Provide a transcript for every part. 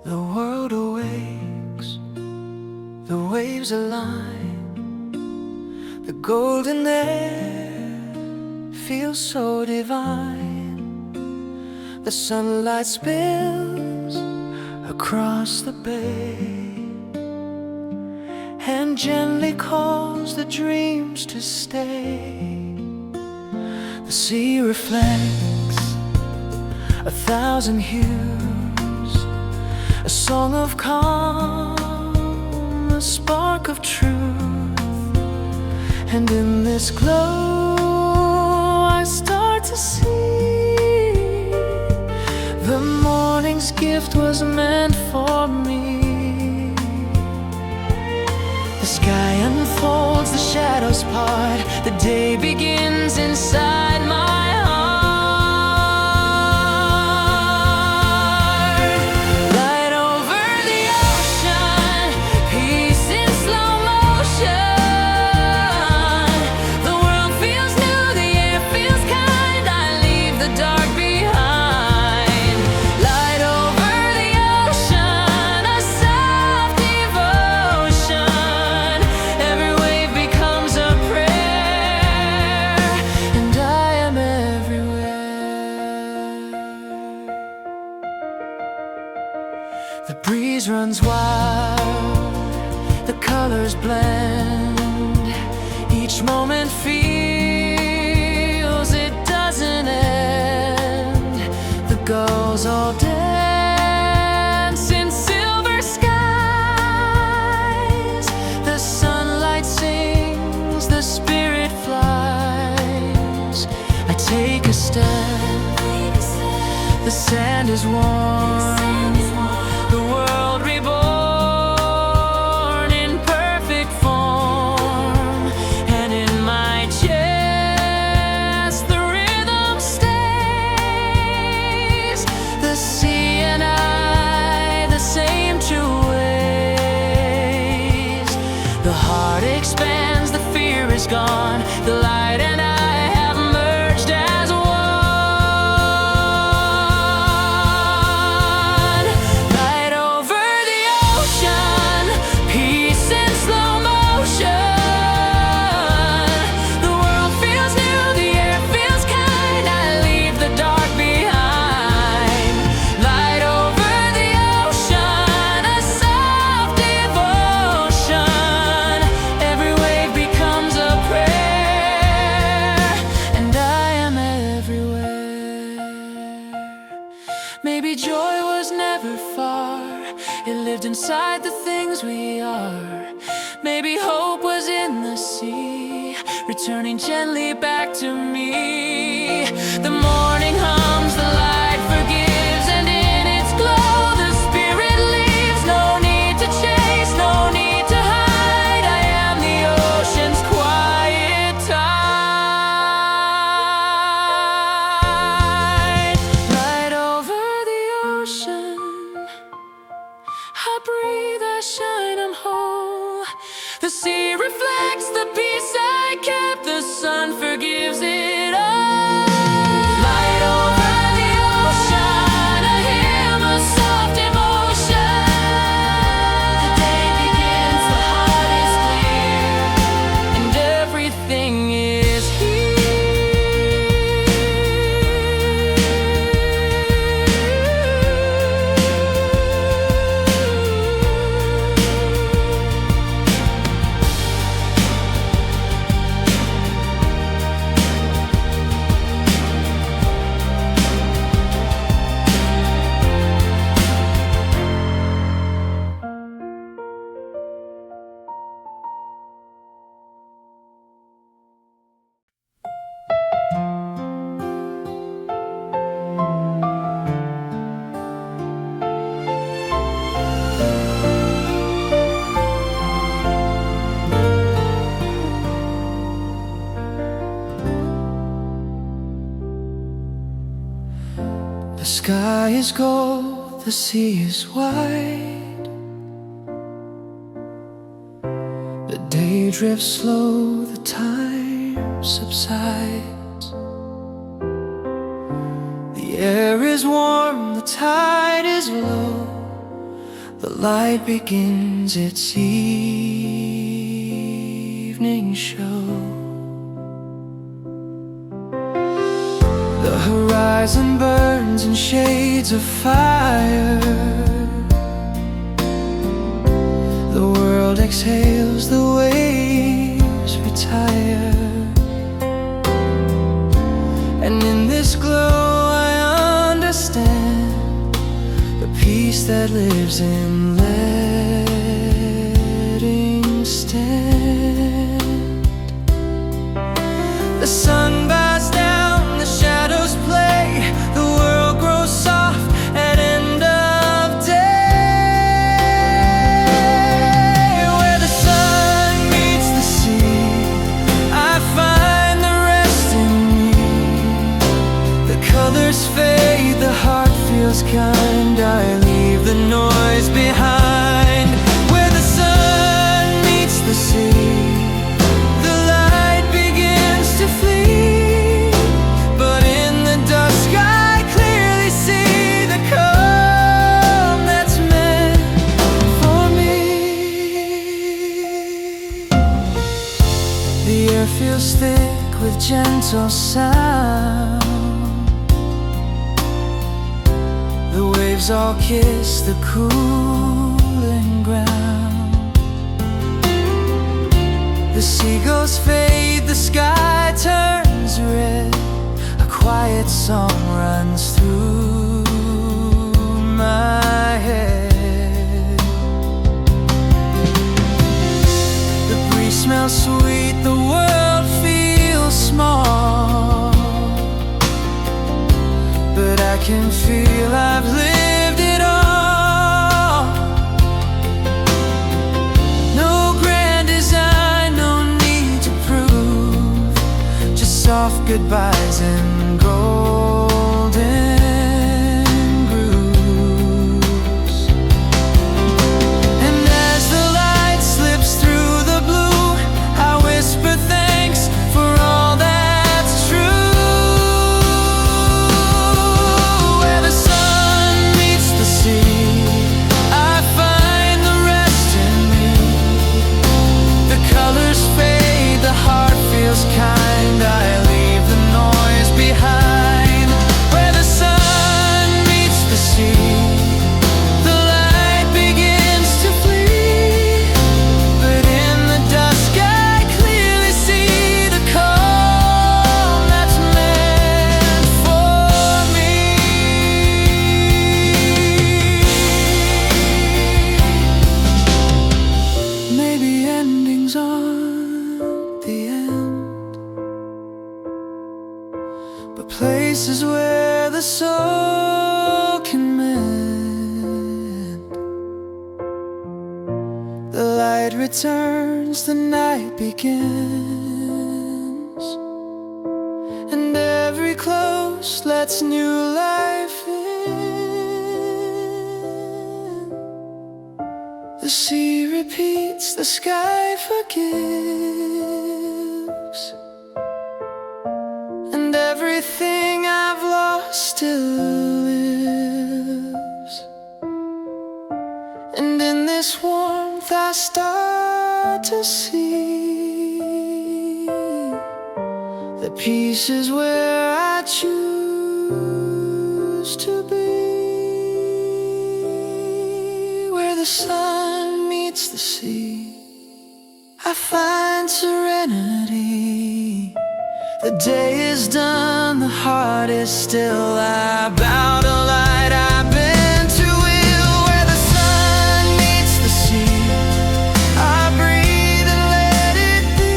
The world awakes, the waves align, the golden air feels so divine. The sunlight spills across the bay and gently calls the dreams to stay. The sea reflects 1,000 hues, a song of calm, a spark of truth. And in this glow I start to see the morning's gift was meant for me. The sky unfolds, the shadows part, the day begins inside my The breeze runs wild, the colors blend. Each moment feels it doesn't end. The gulls all dance in silver skies. The sunlight sings, the spirit flies. I take a step, the sand is warm. The world reborn in perfect form, and in my chest the rhythm stays. The sea and I, the same two ways. The heart expands, the fear is gone. The light and I have merged as one. Maybe joy was never far, it lived inside the things we are. Maybe hope was in the sea, returning gently back to me. The morning hums, the light forgives, and in its glow the spirit leaves. No need to chase, no need to hide. I am the ocean's quiet tide. Right over the ocean, I breathe, I shine, I'm whole. The sea reflects the peace I kept, the sun forgives it all. Light over the ocean, a hymn of soft emotion. The day begins, the heart is clear, and everything is The sky is gold, the sea is wide. The day drifts slow, the time subsides. The air is warm, the tide is low. The light begins its evening show. The horizon burns in shades of fire. The world exhales, the waves retire. And in this glow I understand the peace that lives in letting stand. The sun bows down, the shadows play, the world grows soft at end of day. Where the sun meets the sea, I find the rest in me. The colors fade, the heart feels kind, I leave the noise behind. Where the sun meets the sea, the light begins to flee. But in the dusk I clearly see the calm that's meant for me. The air feels thick with gentle sound. The waves all kiss the cooling ground. The seagulls fade, the sky turns red. A quiet song runs through my head. The breeze smells sweet, the world feels small, but I can feel I've lived it all. No grand design, no need to prove, just soft goodbyes and golden grooves. And as the light slips through the blue, I whisper thanks for all that's true. Kind, I leave the noise behind. Where the sun meets the sea, the light begins to flee. But in the dusk I clearly see the calm that's meant for me. Maybe endings aren't the end, but places where the soul can mend. The light returns, the night begins, and every close lets new life in. The sea repeats, the sky forgives, and everything I've lost still lives. And in this warmth I start to see the pieces where I choose to be. Where the sun meets the sea, I find serenity. The day is done, the heart is still. I bow to light, I bend to will. Where the sun meets the sea, I breathe and let it be.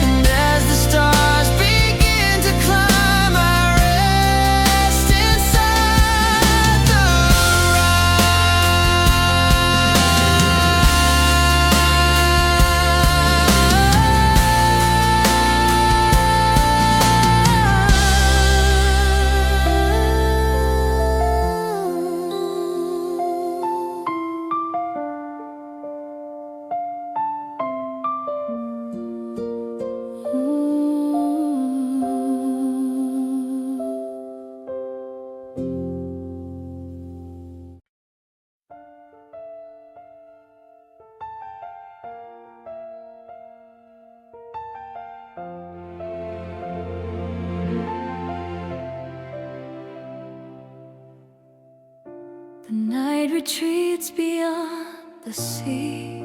And as the stars begin to climb, I rest inside the ride. The night retreats beyond the sea.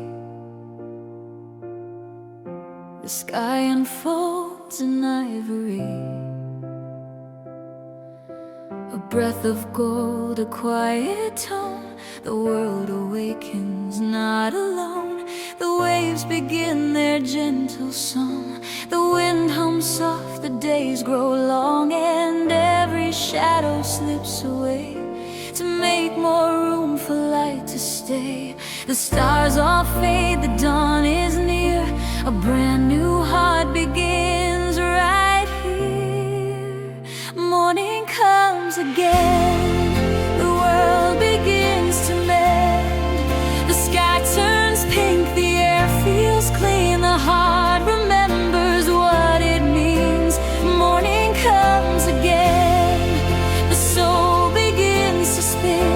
The sky unfolds in ivory. A breath of gold, a quiet tone. The world awakens, not alone. The waves begin their gentle song. The wind hums soft, the days grow long, and every shadow slips away to make more room for light to stay. The stars all fade, the dawn is near. A brand new heart begins right here. Morning comes again, the world begins to mend. The sky turns pink, the air feels clean. The heart remembers what it means. Morning comes again, the soul begins to spin.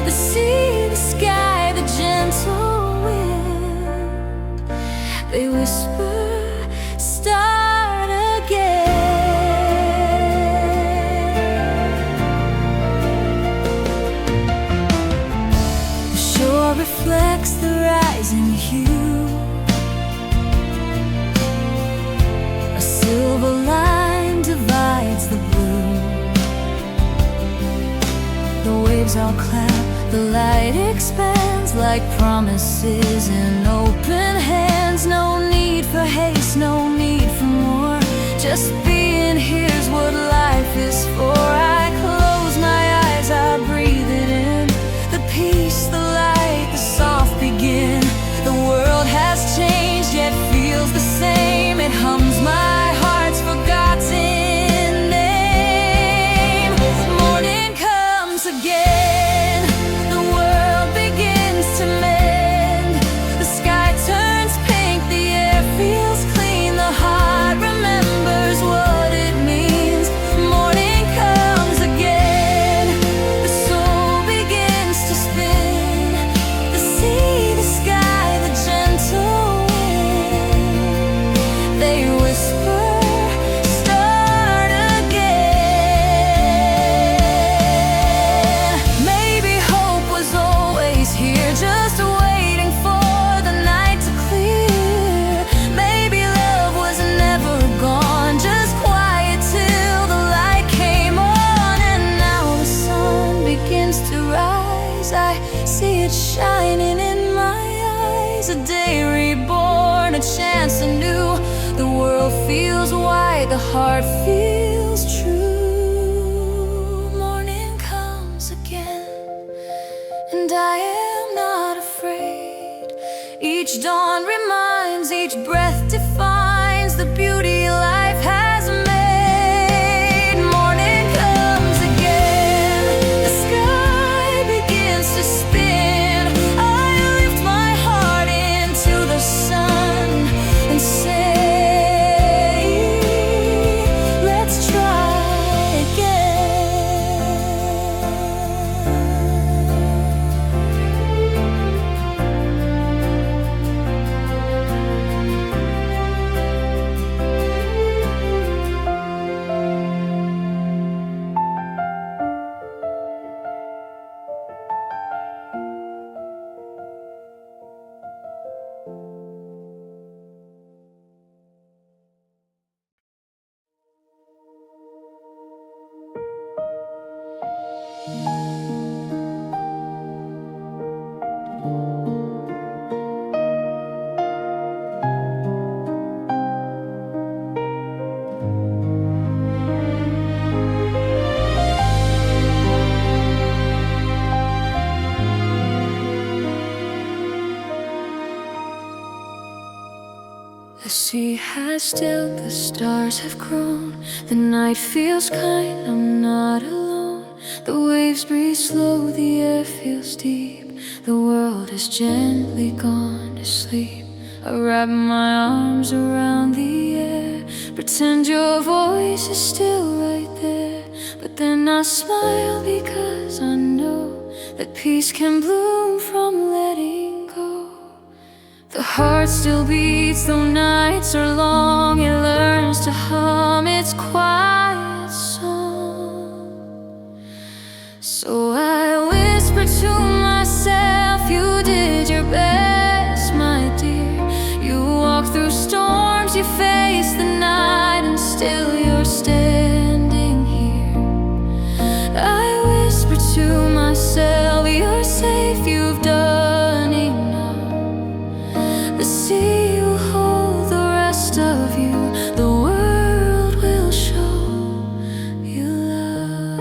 The sea, the sky, the gentle wind, they whisper, start again. The shore reflects the rising hue. A silver line divides the blue. The waves all clap, the light expands like promises in open hands. No need for haste, no need for more. Just being here's what life is for. I close my eyes, I breathe it in. The peace, the light, the soft begin. The world has changed yet feels the same. It hums my heart's forgotten name. Morning comes again, the world begins to mend. The sky turns pink, the air feels clean. The heart remembers what it means. Morning comes again, the soul begins to spin. The sea, the sky, the gentle wind, they whisper, start again. Maybe hope was always here, just waiting for the night to clear. Maybe love was never gone, just quiet till the light came on. And now the sun begins to rise, I see it shining in my eyes. A day reborn, a chance anew. The world feels wide, the heart feels true. Morning comes again, and I am not afraid. Each dawn reminds, each breath defines the beauty life has made. Morning comes again, the sky begins to spin. I lift my heart into the sun and say, let's try again. The sea has stilled, the stars have grown. The night feels kind, I'm not alone. The waves breathe slow, the air feels deep. The world has gently gone to sleep. I wrap my arms around the air, pretend your voice is still right there. But then I smile because I know that peace can bloom from letting go. The heart still beats though nights are long. It learns to hum its quiet song. So I whisper to myself, you did your best, my dear. You walked through storms, you faced the night, and still you're standing here. I whisper to myself, you're safe, you've done enough. The sea will hold the rest of you, the world will show you love.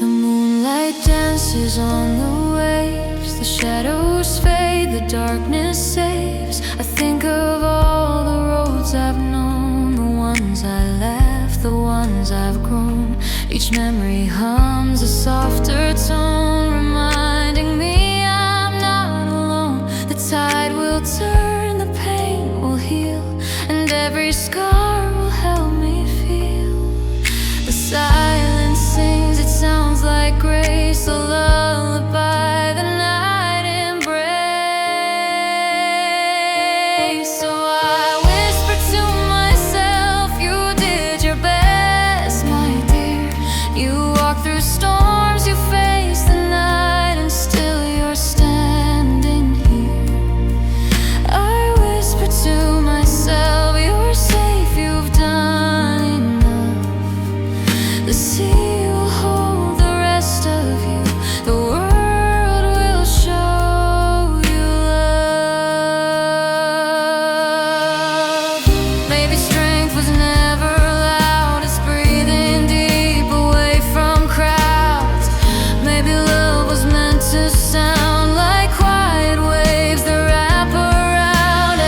The moonlight dances on the waves, the shadows fade, the darkness saves. I think of all the roads I've known, the ones I left, the ones I've grown. Each memory hums a softer tone, reminding me I'm not alone. The tide will turn, the pain will heal, and every scar will help me feel. The silence sings, it sounds like grace, a lullaby the night embrace. So I whisper to myself, you did your best, my dear. You walked through storms, you faced the night, and still you're standing here. I whisper to myself, you're safe, you've done enough. The sea will hold the rest of you, the world will show you love. Maybe strength was never allowed, it's breathing deep away from crowds. Maybe love was meant to sound like quiet waves that wrap around.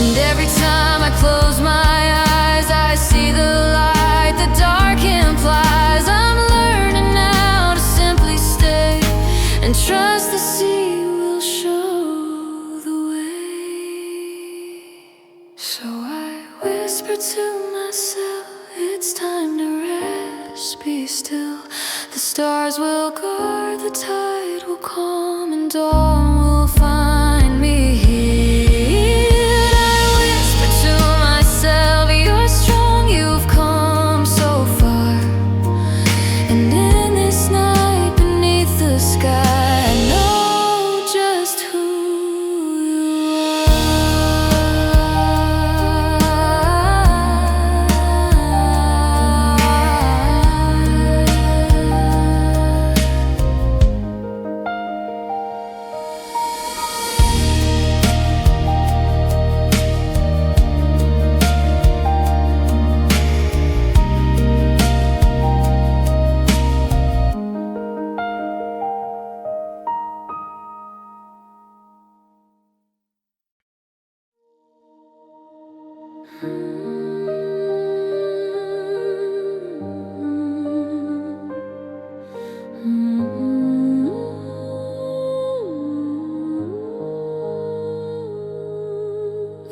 And every time I close my eyes, I see the light the dark implies. I'm learning now to simply stay and trust the sea will show the way. So I whisper to myself, it's time to rest, be still. The stars will guard, the tide will calm, and dawn will find me here. I whisper to myself, you're strong, you've come so far. And in this night beneath the sky, I know just who you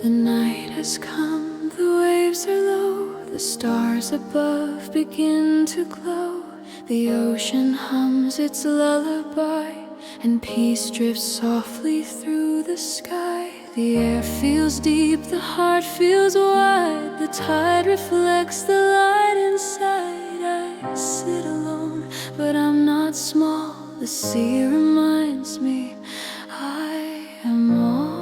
The night has come, the waves are low, the stars above begin to glow. The ocean hums its lullaby, and peace drifts softly through the sky. The air feels deep, the heart feels wide, the tide reflects the light inside. I sit alone, but I'm not small. The sea reminds me I am all.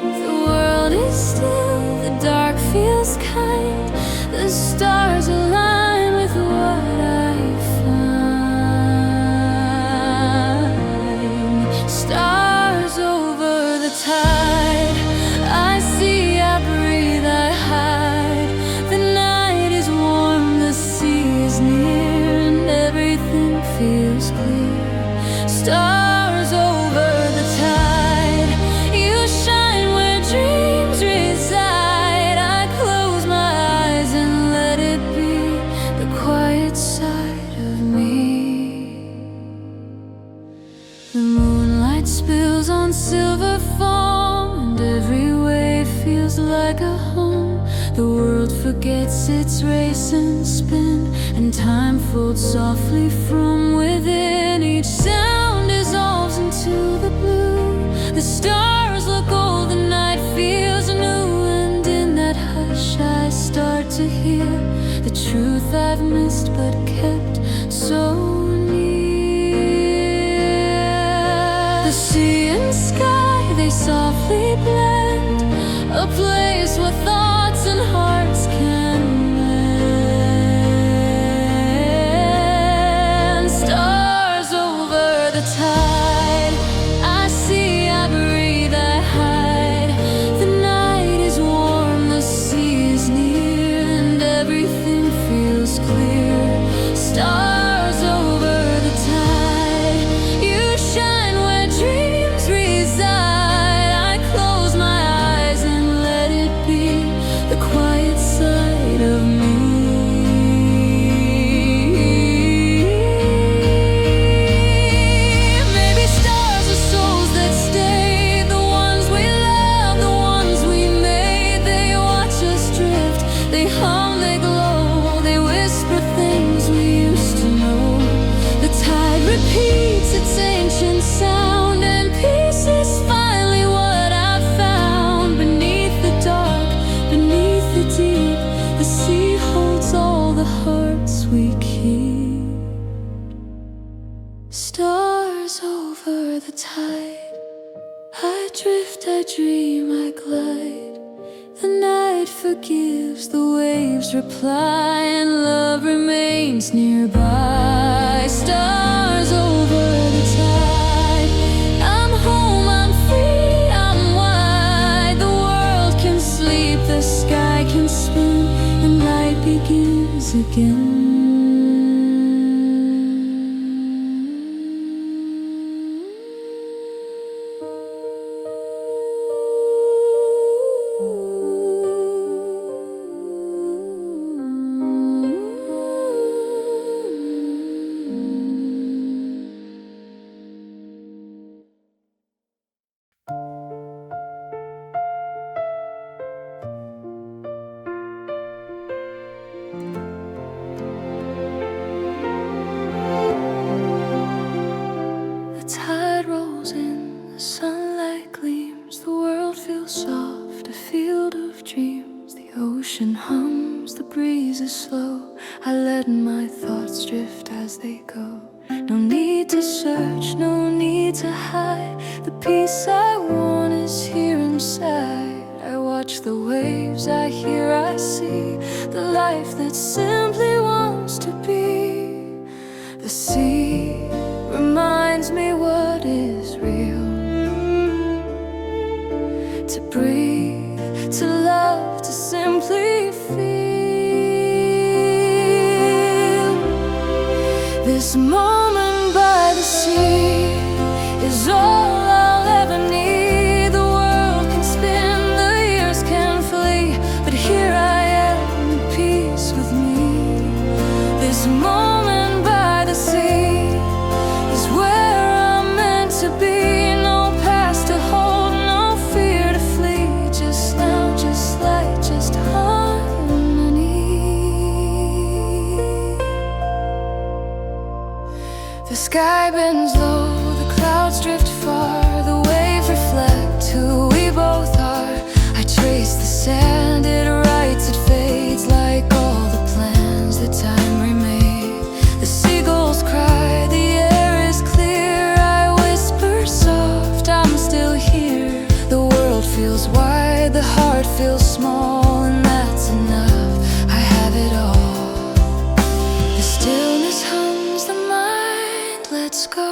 The world is still, the dark feels kind, the stars align with what I find. Stars over the tide, I see, I breathe, I hide. The night is warm, the sea is near, and everything feels clear. Stars over the tide, you shine where dreams reside. I close my eyes and let it be the quiet side of me. The moonlight spills on silver foam, and every wave feels like a home. The world forgets its race and spin, and time folds softly from within. Each sound dissolves into the blue. The stars look old, the night feels new, and in that hush I start to hear the truth I've missed but kept so near. The sea and sky, they softly blend, a place where thoughts and hearts can mend. Stars over the tide, I see, I breathe, I hide. The night is warm, the sea is near, and everything feels clear. Stars over the tide, you shine where dreams reside. I close my eyes and let it be the quiet side of me. Maybe stars are souls that stay, the ones we love, the ones we made. They watch us drift, they hum, they glow, they whisper things we used to know. The tide repeats its ancient sound, and peace is finally what I've found. Beneath the dark, beneath the deep, the sea holds all the hearts we keep. Stars over the tide, I drift, I dream, I glide. The night forgives, the waves reply, and love remains nearby. Stars over the tide, I'm home, I'm free, I'm wide. The world can sleep, the sky can spin, and light begins again. The tide rolls in, the sunlight gleams, the world feels soft, a field of dreams. The ocean hums, the breeze is slow. I let my thoughts drift as they go. No need to search, no need to hide. The peace I want is here inside. I watch the waves, I hear, I see the life that simply wants to be. The sea reminds me what is real. To breathe, to love, to simply feel. This moment by the sea is all I'll ever need. The world can spin, the years can flee, but here I am at peace with me. This moment by the sea is where I'm meant to be. No past to hold, no fear to flee. Just now, just light, just harmony. The sky bends low, the clouds drift far, the waves reflect who we both are. I trace the sand, it writes, it fades like all the plans that time remade. The seagulls cry, the air is clear. I whisper soft, I'm still here. The world feels wide, the heart feels small, and that's enough, I have it all. The stillness hums, the mind lets go,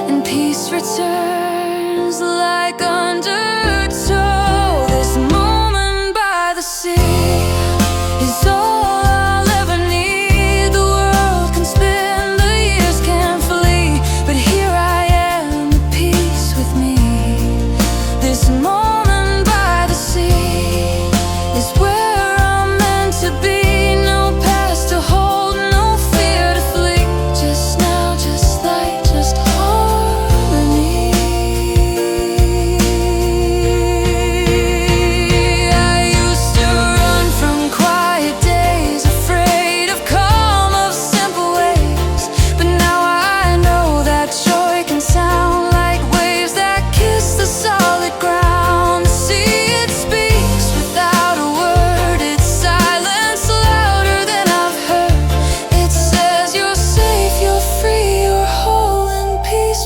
and peace returns like undertow. This moment by the sea is all I'll ever need. The world can spin, the years can flee, but here I am at peace with me. This moment by the sea is where I'm meant to be. No past to hold, no fear to flee. Just now, just light, just harmony.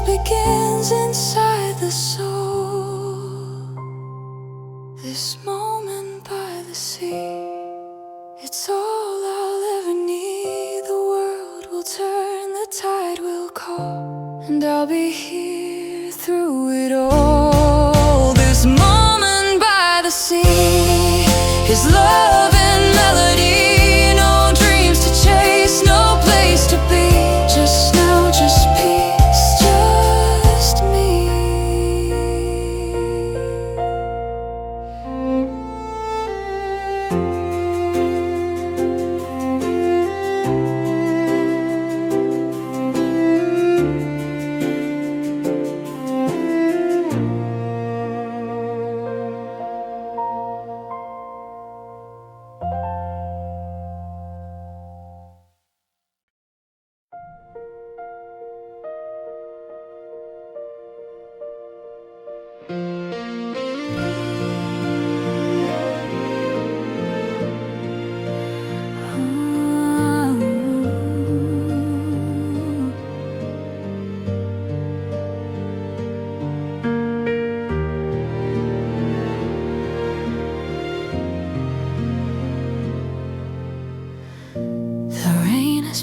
begins inside the soul. This moment by the sea, it's all I'll ever need. The world will turn, the tide will call, and I'll be here through it all. This moment by the sea is love and melody. No dreams to chase, no place to be. Just now, just peace, just me.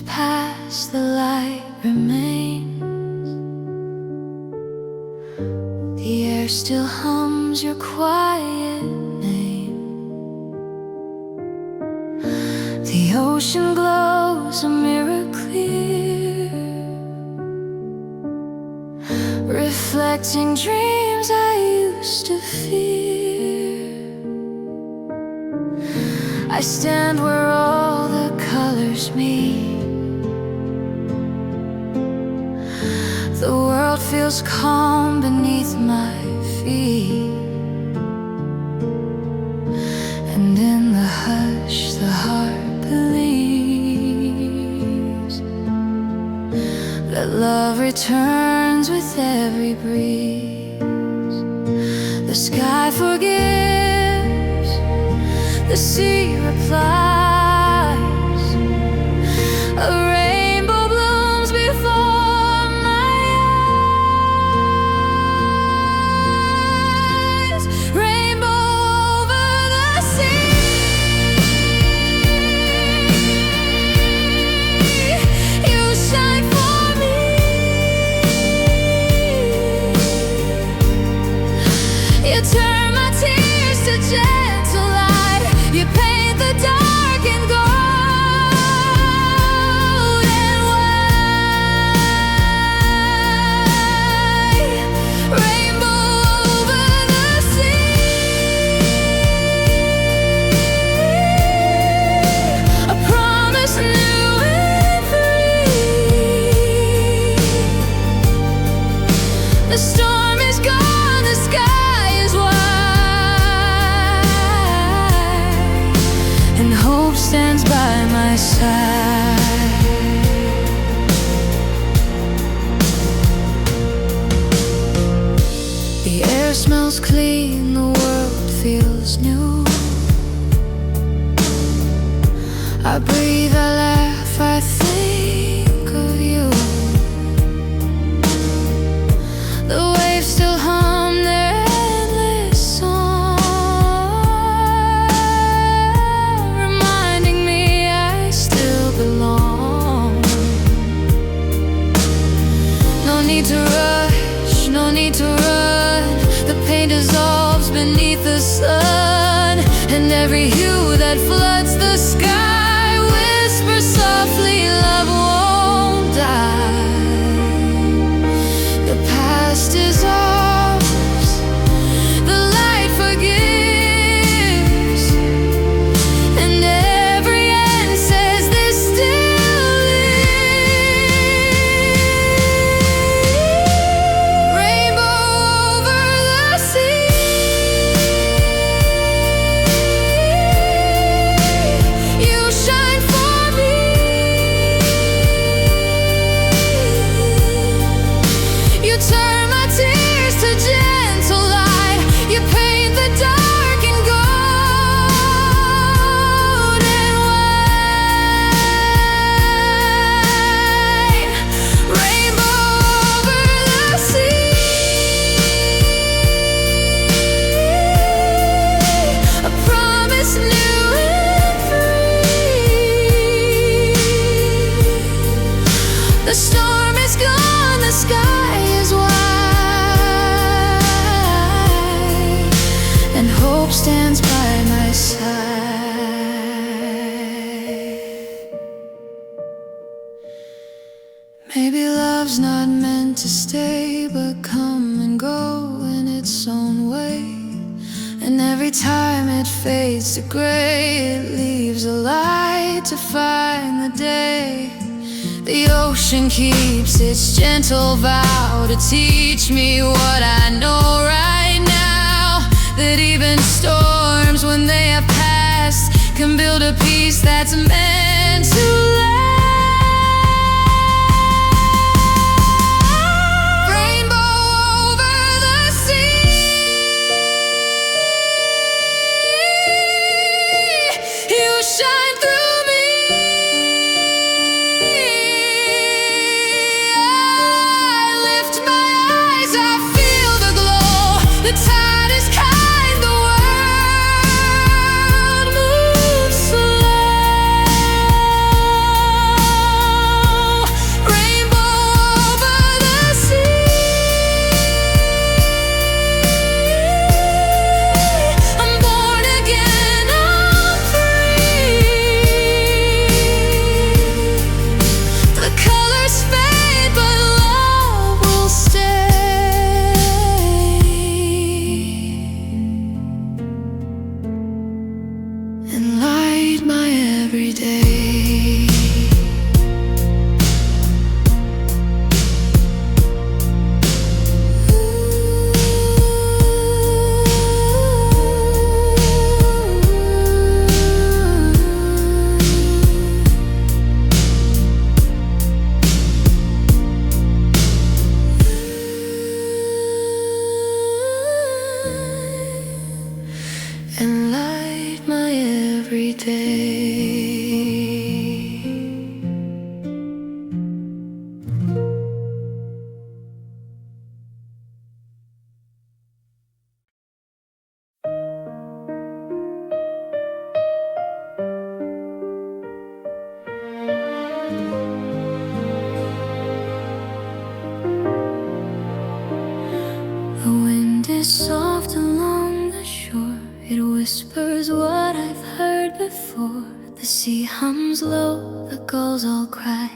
Past, the light remains. The air still hums your quiet name. The ocean glows a mirror clear, reflecting dreams I used to fear. I stand where all the colors meet. The world feels calm beneath my feet, and in the hush the heart believes that love returns with every breeze. The sky forgives, the sea replies. A rainbow blooms before my eyes. Rainbow over the sea. You shine for me. You turn my tears to gentle light. You paint the dark in gold. The storm is gone, the sky is wide, and hope stands by my side. The air smells clean, the world feels new. I breathe, I laugh, I think of you. The waves still hum their endless song, reminding me I still belong. No need to rush, no need to run. The pain dissolves beneath the sun, and every hue that floods the sky whispers softly, love won't die. The past is ours, the light forgives, and every end says this still lives. Rainbow over the sea. You meant to stay, but come and go in its own way. And every time it fades to gray, it leaves a light to find the day. The ocean keeps its gentle vow to teach me what I know right now, that even storms, when they have passed, can build a peace that's meant to last. Shine through me. I lift my eyes, I feel the glow. The tide is kind, the world moves slow. Rainbow over the sea. I'm born again, I'm free. The colors fade, but love will stay. And light my everyday. And light my everyday. The wind is soft along the shore. It whispers what I've heard before. The sea hums low, the gulls all cry,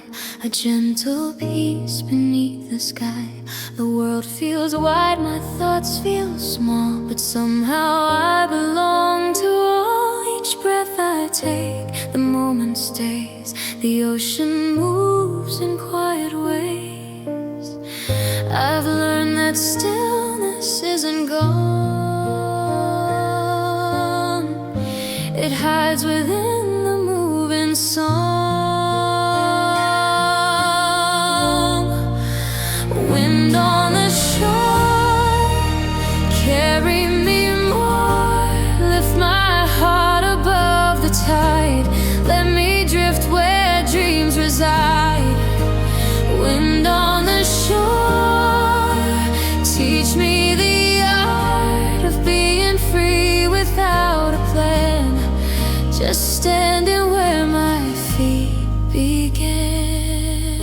a gentle peace beneath the sky. The world feels wide, my thoughts feel small, but somehow I belong to all. Each breath I take, the moment stays. The ocean moves in quiet ways. I've learned that stillness isn't gone. It hides within the moving song. Wind on the shore, carry me more. Lift my heart above the tide. Let me drift where dreams reside. Wind on the shore, teach me the art of being free without a plan. Just standing where my feet begin.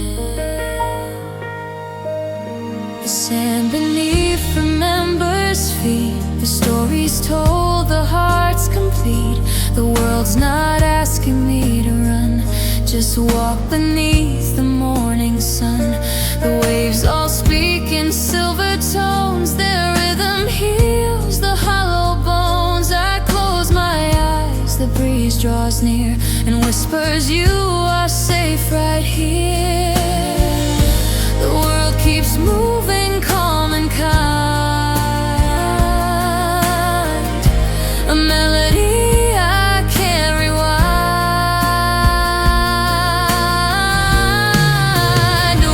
The sand beneath remembers feet. The stories told, the heart's complete. The world's not asking me to run, just walk beneath the morning sun. The waves all speak in silver tones. Their rhythm heals the hollow bones. I close my eyes, the breeze draws near and whispers, you are safe right here. The world keeps moving, calm and kind. A melody I can't rewind.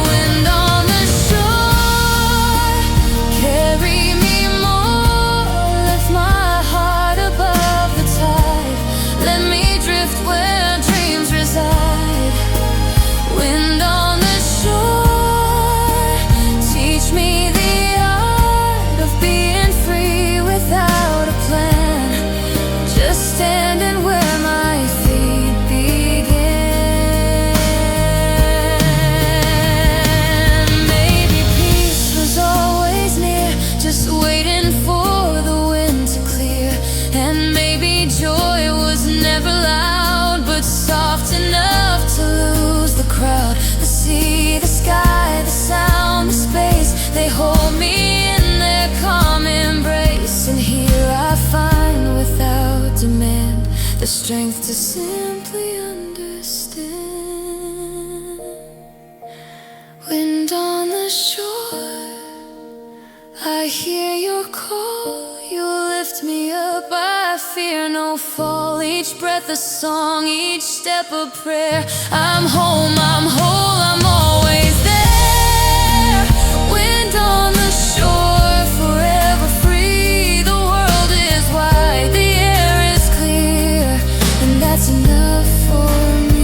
Wind on the shore, carry me more. Lift my heart above the tide. Let me drift where dreams reside. Wind on They hold me in their calm embrace, and here I find, without demand, the strength to simply understand. Wind on the shore, I hear your call. You lift me up, I fear no fall. Each breath a song, each step a prayer. I'm home, I'm whole, I'm always there. Wind on the shore, forever free. The world is wide, the air is clear, and that's enough for me.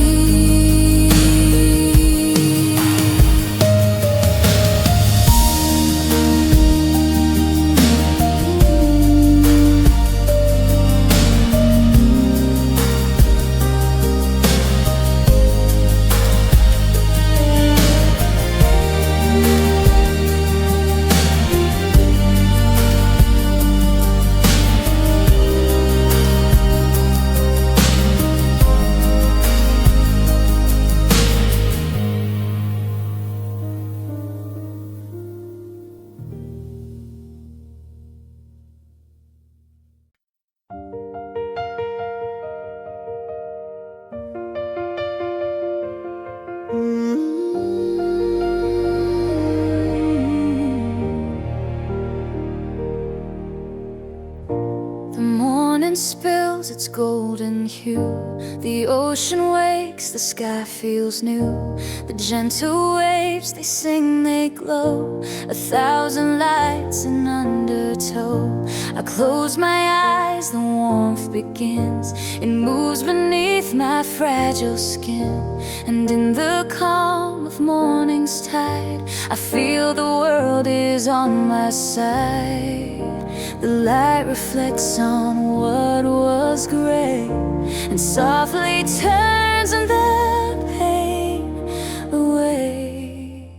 The morning spills its golden hue. The ocean wakes, the sky feels new. The gentle waves, they sing, they glow. 1,000 lights in undertow. I close my eyes, the warmth begins. It moves beneath my fragile skin. And in the calm of morning's tide, I feel the world is on my side. The light reflects on what was gray, and softly turns the pain away.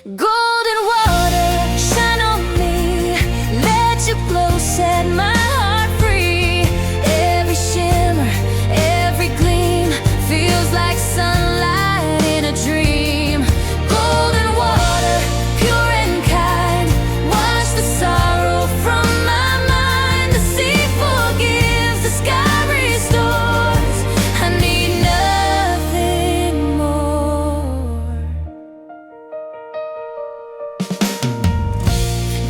Golden water, shine on me. Let your glow set my heart free. Every shimmer, every gleam feels like sunlight in a dream. Golden water, pure and kind, wash the sorrow from my mind. The sea forgives, the sky restores. I need nothing more.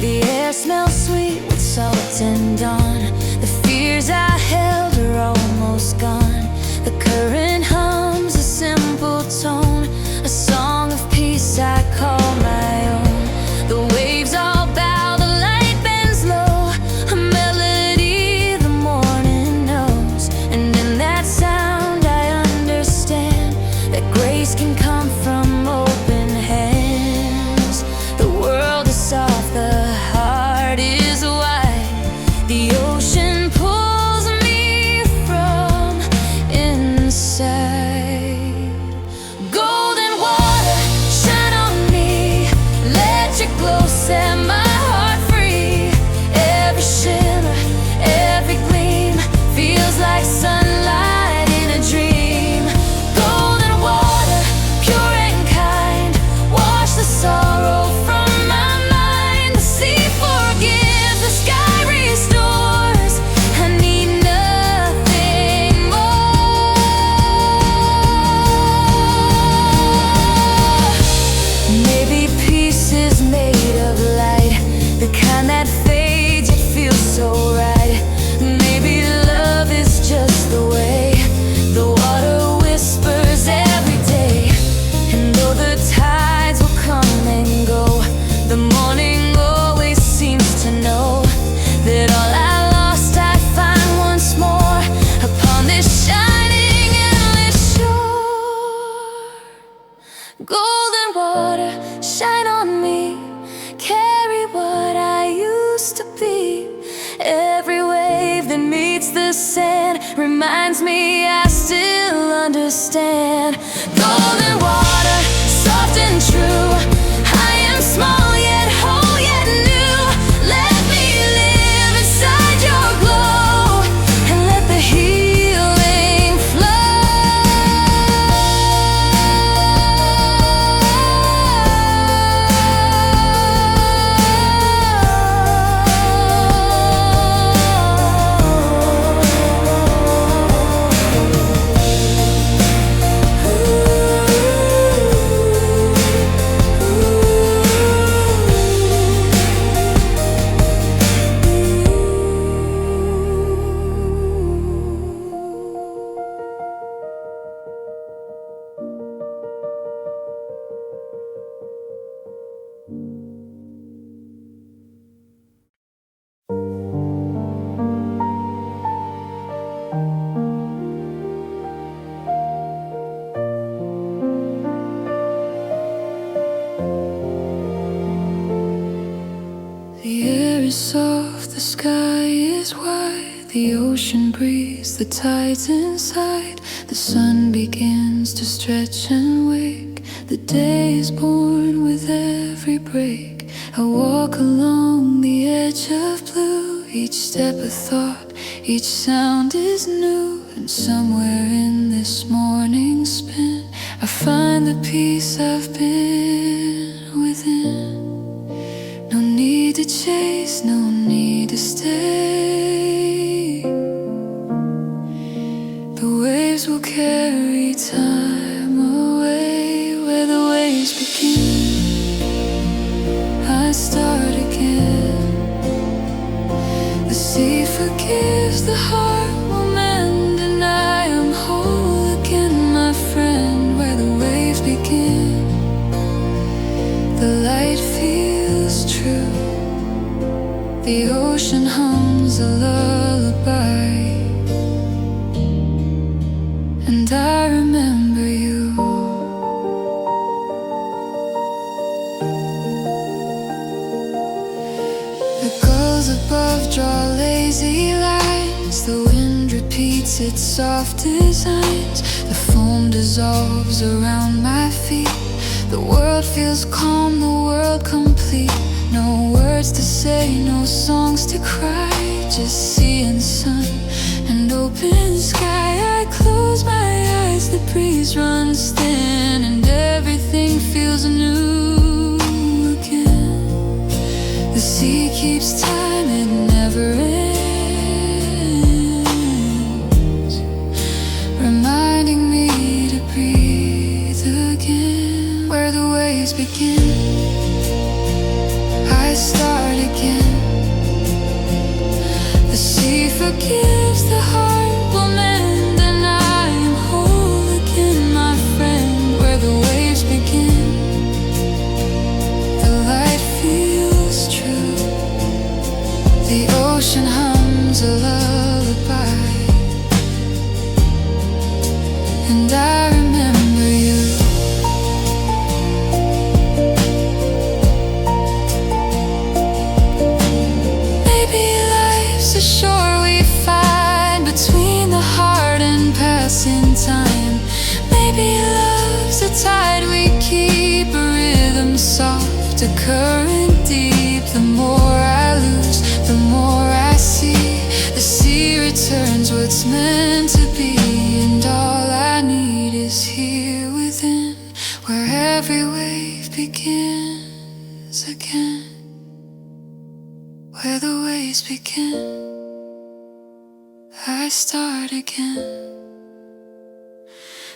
The air smells sweet with salt and dawn. The fears I held are almost gone. The current hums a simple tone, a song of peace I call my own. The waves all bow, the light bends low, a melody the morning knows. And in that sound I understand that grace can come from open hands. The world is soft, the heart is wide. The ocean pulls me from inside. Golden water, shine on me. Let your glow set my heart free. Every shimmer, every gleam feels like sunlight in a dream. Golden water, pure and kind, wash the sorrow from my mind. The sea forgives, the sky restores. I need nothing more. Maybe peace is made of light, the kind that fades yet feels so right. Maybe love is just the way the water whispers every day. And though the tides will come and go, the morning always seems to know that all I lost I find once more upon this shining endless shore. Golden water, shine on me. Carry what I used to be. Every wave that meets the sand reminds me I still understand. Golden water, soft and true. I am small yet whole yet new. Let me live inside your glow, and let the healing flow. is soft, the sky is wide, the ocean breathes, the tides inside. The sun begins to stretch and wake, the day is born with every break. I walk along the edge of blue, each step a thought, each sound is new. And somewhere in this morning spin, I find the peace I've been within. No need to chase, no need to stay. The waves will carry time away. Where the waves begin, I start again. The sea forgives, the heart will mend, and I am whole again, my friend. Where the waves begin, the light feels true. The ocean hums a lullaby, and I remember you. The gulls above draw lazy lines, the wind repeats its soft designs. The foam dissolves around my feet, the world feels calm, the world complete. No words to say, no songs to cry, just sea and sun and open sky. I close my eyes, the breeze runs thin, and everything feels new again. The sea keeps time, it never ends, reminding me to breathe again. Where the waves begin, I start again. The sea forgives, the heart will mend, and I am whole again, my friend. Where the waves begin, the light feels true. The ocean hums a lullaby, and I remember you. The shore we find between the heart and passing time. Maybe love's a tide we keep, a rhythm soft, a current deep. The more I lose, the more I see. The sea returns what's meant to be, and all I need is here within, where every wave begins again. Where the waves begin, I start again.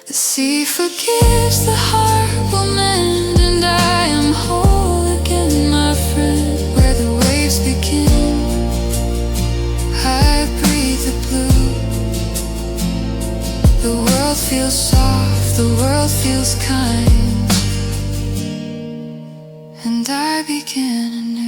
The sea forgives, the heart will mend, and I am whole again, my friend. Where the waves begin, I breathe the blue. The world feels soft, the world feels kind, and I begin anew.